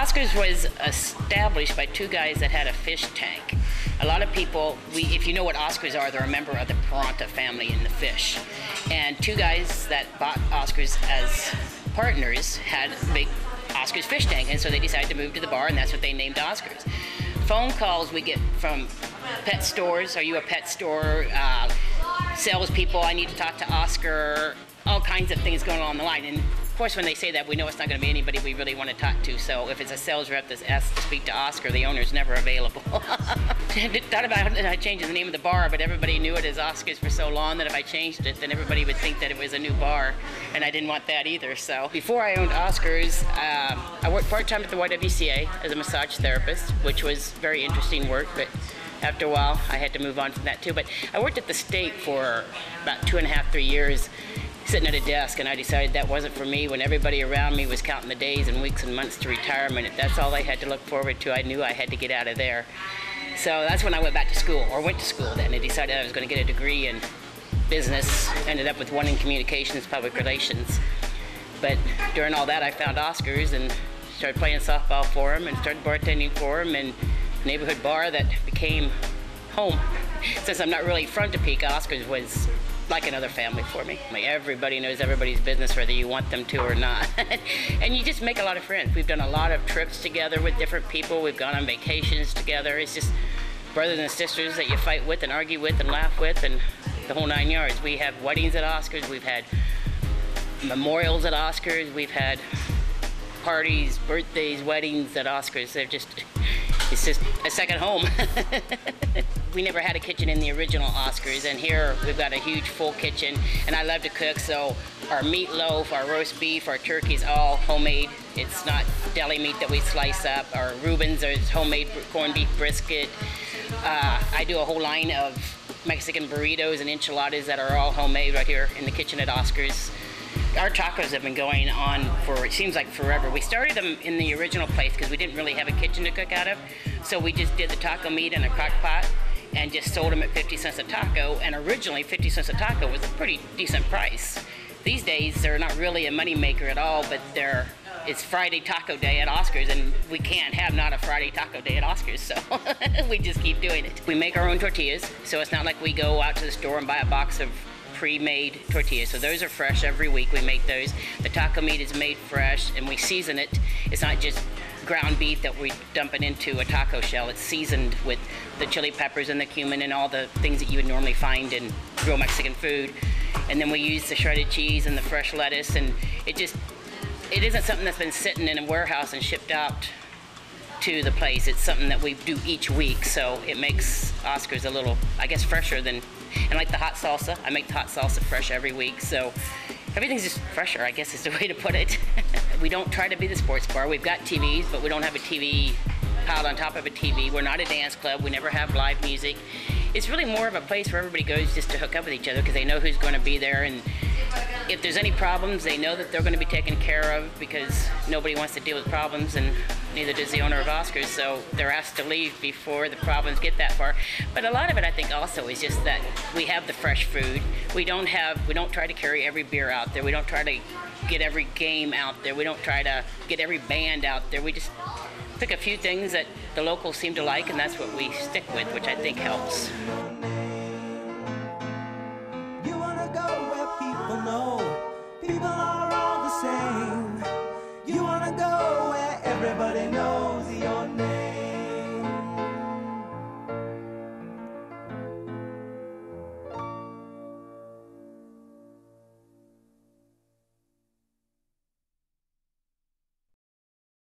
Oscars was established by two guys that had a fish tank. A lot of people, if you know what Oscars are, they're a member of the Paranta family in the fish. And two guys that bought Oscars as partners had a big Oscars fish tank, and so they decided to move to the bar, and that's what they named Oscars. Phone calls we get from pet stores. Are you a pet store? Salespeople, I need to talk to Oscar. All kinds of things going on the line. And of course, when they say that, we know it's not going to be anybody we really want to talk to. So if it's a sales rep that's asked to speak to Oscar, the owner's never available. Thought about changing the name of the bar, but everybody knew it as Oscars for so long that if I changed it, then everybody would think that it was a new bar, and I didn't want that either. So before I owned Oscars, I worked part-time at the YWCA as a massage therapist, which was very interesting work, but after a while, I had to move on from that too. But I worked at the state for about 2.5, 3 years, sitting at a desk, and I decided that wasn't for me. When everybody around me was counting the days and weeks and months to retirement, if that's all I had to look forward to, I knew I had to get out of there. So that's when I went back to school, or went to school then, and decided I was going to get a degree in business. Ended up with one in communications, public relations. But during all that, I found Oscars and started playing softball for them and started bartending for them, and neighborhood bar that became home. Since I'm not really from Topeka, Oscars was like another family for me. Everybody knows everybody's business, whether you want them to or not. And you just make a lot of friends. We've done a lot of trips together with different people. We've gone on vacations together. It's just brothers and sisters that you fight with and argue with and laugh with, and the whole 9 yards. We have weddings at Oscars. We've had memorials at Oscars. We've had parties, birthdays, weddings at Oscars. It's just a second home. We never had a kitchen in the original Oscars, and here we've got a huge full kitchen, and I love to cook, so our meatloaf, our roast beef, our turkey is all homemade. It's not deli meat that we slice up. Our Reubens are homemade corned beef brisket. I do a whole line of Mexican burritos and enchiladas that are all homemade right here in the kitchen at Oscars. Our tacos have been going on for, it seems like forever. We started them in the original place because we didn't really have a kitchen to cook out of. So we just did the taco meat in a crock pot and just sold them at 50 cents a taco. And originally 50 cents a taco was a pretty decent price. These days they're not really a money maker at all, but it's Friday Taco Day at Oscars, and we can't have not a Friday Taco Day at Oscars, so we just keep doing it. We make our own tortillas, so it's not like we go out to the store and buy a box of pre-made tortillas. So those are fresh every week. We make those. The taco meat is made fresh, and we season it. It's not just ground beef that we dump it into a taco shell. It's seasoned with the chili peppers and the cumin and all the things that you would normally find in real Mexican food. And then we use the shredded cheese and the fresh lettuce, and it isn't something that's been sitting in a warehouse and shipped out to the place. It's something that we do each week, so it makes Oscars a little, I guess, fresher than, and like the hot salsa, I make the hot salsa fresh every week, so everything's just fresher, I guess is the way to put it. We don't try to be the sports bar. We've got TVs, but we don't have a TV piled on top of a TV. We're not a dance club. We never have live music. It's really more of a place where everybody goes just to hook up with each other because they know who's going to be there, and if there's any problems, they know that they're going to be taken care of because nobody wants to deal with problems, and neither does the owner of Oscars, so they're asked to leave before the problems get that far. But a lot of it, I think, also is just that we have the fresh food. We don't try to carry every beer out there. We don't try to get every game out there. We don't try to get every band out there. We just pick a few things that the locals seem to like, and that's what we stick with, which I think helps. You wanna go where people know people are all the same. You wanna go where everybody knows.